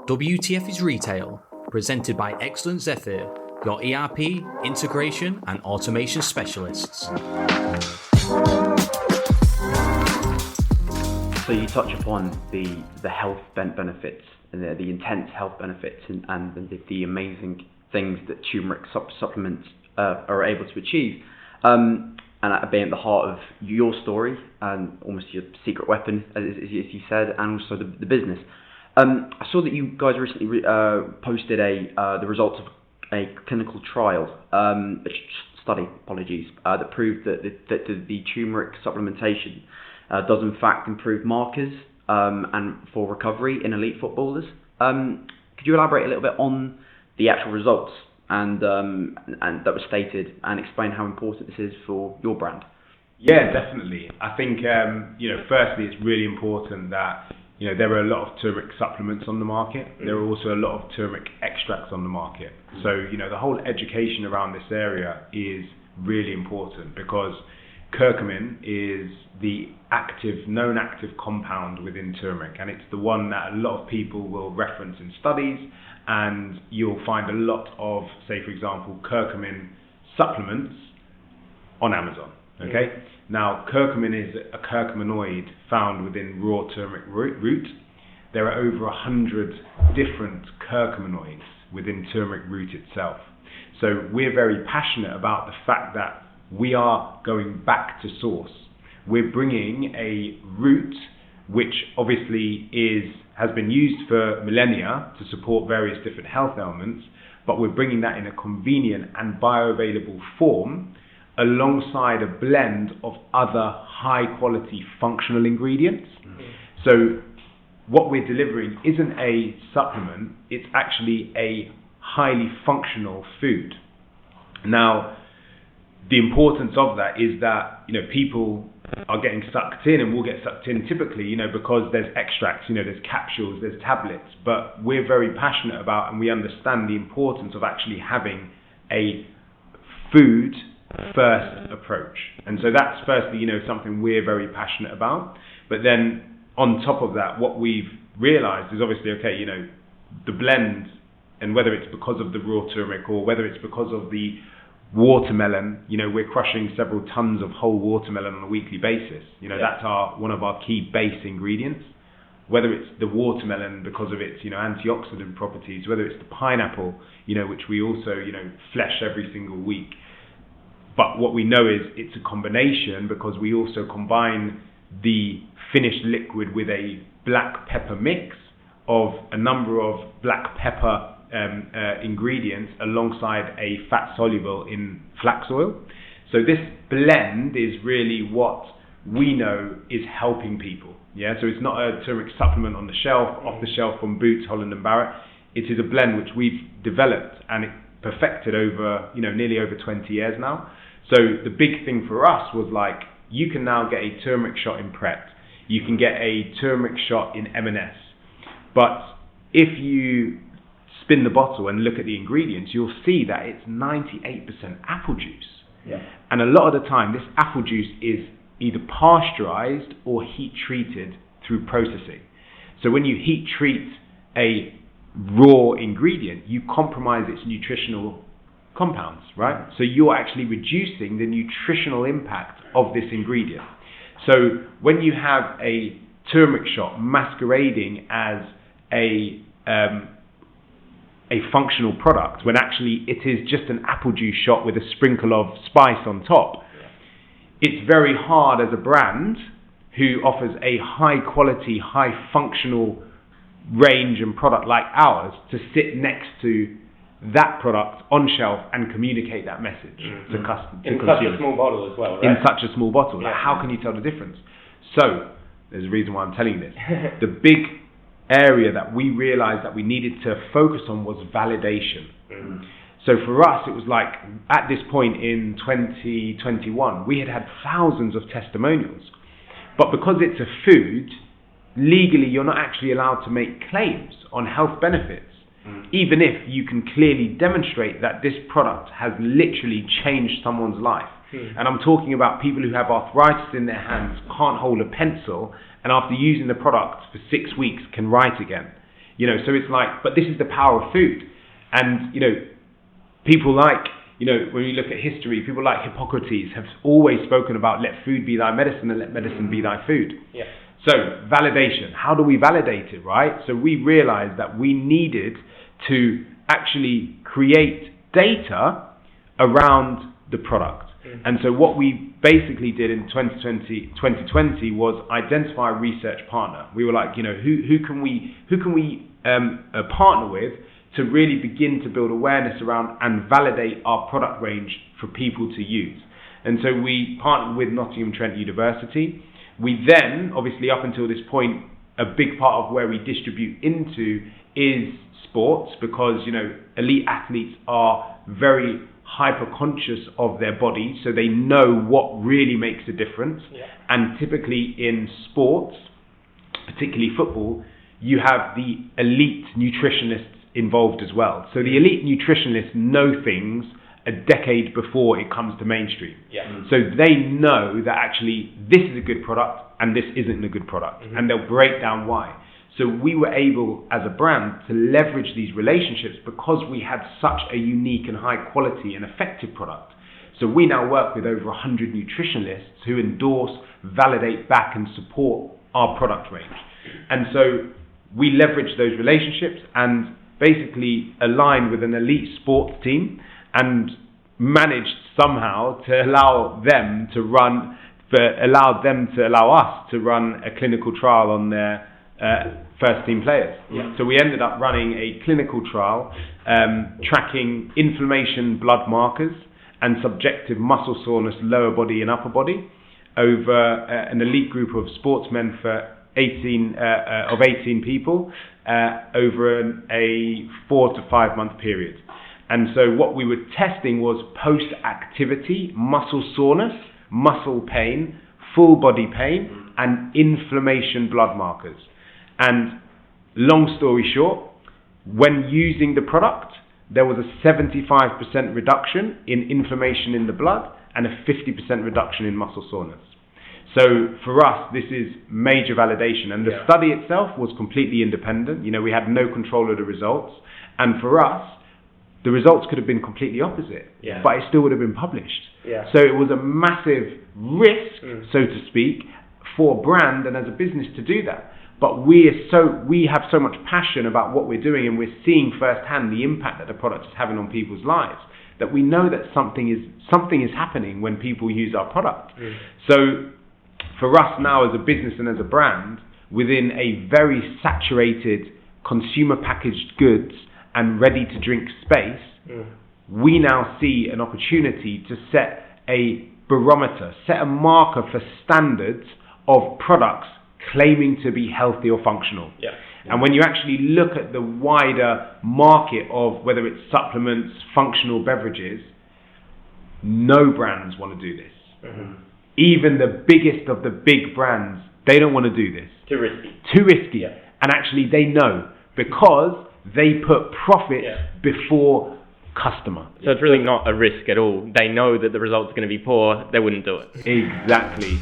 WTF is Retail, presented by Excellent Zephyr, your ERP, integration and automation specialists. So you touch upon the health benefits, and the intense health benefits, and the amazing things that turmeric supplements are able to achieve. And that being at the heart of your story and almost your secret weapon, as you said, and also the business. I saw that you guys recently posted the results of a clinical trial, study, that proved that the turmeric supplementation does in fact improve markers and for recovery in elite footballers. Could you elaborate a little bit on the actual results and that was stated, and explain how important this is for your brand? Yeah, definitely. I think firstly, it's really important that there are a lot of turmeric supplements on the market. There are also a lot of turmeric extracts on the market. So the whole education around this area is really important, because curcumin is the known active compound within turmeric, and it's the one that a lot of people will reference in studies, and you'll find a lot of, say for example, curcumin supplements on Amazon. Okay. Now, curcumin is a curcuminoid found within raw turmeric root. There are over 100 different curcuminoids within turmeric root itself. So we're very passionate about the fact that we are going back to source. We're bringing a root which obviously has been used for millennia to support various different health ailments, but we're bringing that in a convenient and bioavailable form, alongside a blend of other high quality functional ingredients. So what we're delivering isn't a supplement, it's actually a highly functional food. Now, the importance of that is that people are getting sucked in, and will get sucked in typically because there's extracts, there's capsules, there's tablets, but we're very passionate about, and we understand the importance of actually having a food first approach. And so that's firstly something we're very passionate about. But then on top of that, what we've realized is obviously the blend, and whether it's because of the raw turmeric or whether it's because of the watermelon, we're crushing several tons of whole watermelon on a weekly basis. That's one of our key base ingredients. Whether it's the watermelon because of its antioxidant properties, whether it's the pineapple, which we also flesh every single week. But what we know is it's a combination, because we also combine the finished liquid with a black pepper mix of a number of black pepper ingredients alongside a fat soluble in flax oil. So this blend is really what we know is helping people. Yeah, so it's not a turmeric supplement on the shelf, off the shelf from Boots, Holland and Barrett. It is a blend which we've developed and perfected over nearly over 20 years now. So the big thing for us was you can now get a turmeric shot in Pret, you can get a turmeric shot in M&S, but if you spin the bottle and look at the ingredients, you'll see that it's 98% apple juice. Yeah. And a lot of the time this apple juice is either pasteurized or heat treated through processing. So when you heat treat a raw ingredient, you compromise its nutritional compounds, right? So you're actually reducing the nutritional impact of this ingredient. So when you have a turmeric shot masquerading as a functional product, when actually it is just an apple juice shot with a sprinkle of spice on top, it's very hard as a brand who offers a high quality, high functional range and product like ours to sit next to that product on shelf and communicate that message to consumers. In such a small bottle as well, right? In such a small bottle. Yeah. How can you tell the difference? So, there's a reason why I'm telling this. The big area that we realized that we needed to focus on was validation. So for us, it was at this point in 2021, we had thousands of testimonials. But because it's a food, legally you're not actually allowed to make claims on health benefits, even if you can clearly demonstrate that this product has literally changed someone's life. And I'm talking about people who have arthritis in their hands, can't hold a pencil, and after using the product for 6 weeks can write again. So it's like, but this is the power of food. And, people like, when you look at history, people like Hippocrates have always spoken about let food be thy medicine and let medicine be thy food. Yeah. So validation, how do we validate it, right? So we realized that we needed to actually create data around the product. And so what we basically did in 2020 was identify a research partner. We were like, who can we partner with to really begin to build awareness around and validate our product range for people to use. And so we partnered with Nottingham Trent University. We then, obviously up until this point, a big part of where we distribute into is sports, because elite athletes are very hyper conscious of their body, so they know what really makes a difference. And typically in sports, particularly football, you have the elite nutritionists involved as well. So the elite nutritionists know things a decade before it comes to mainstream. So they know that actually this is a good product and this isn't a good product, and they'll break down why. So we were able as a brand to leverage these relationships because we had such a unique and high quality and effective product. So we now work with over 100 nutritionists who endorse, validate back and support our product range. And so we leverage those relationships and basically aligned with an elite sports team and managed somehow to allow us to run a clinical trial on their first team players. So we ended up running a clinical trial tracking inflammation blood markers and subjective muscle soreness lower body and upper body over an elite group of sportsmen for 18 people over a 4 to 5 month period. And so what we were testing was post-activity muscle soreness, muscle pain, full body pain, and inflammation blood markers. And long story short, when using the product, there was a 75% reduction in inflammation in the blood and a 50% reduction in muscle soreness. So for us, this is major validation. And the study itself was completely independent. We had no control of the results. And for us, the results could have been completely opposite, but it still would have been published. So it was a massive risk, so to speak, for a brand and as a business to do that. But we have so much passion about what we're doing, and we're seeing firsthand the impact that the product is having on people's lives, that we know that something is happening when people use our product. So for us now as a business and as a brand, within a very saturated consumer packaged goods and ready to drink space, we now see an opportunity to set a barometer, set a marker for standards of products claiming to be healthy or functional. And when you actually look at the wider market of whether it's supplements, functional beverages, no brands want to do this. Even the biggest of the big brands, they don't want to do this. Too risky. And actually they know, because they put profit before customer. So it's really not a risk at all. They know that the result's going to be poor, they wouldn't do it. Exactly.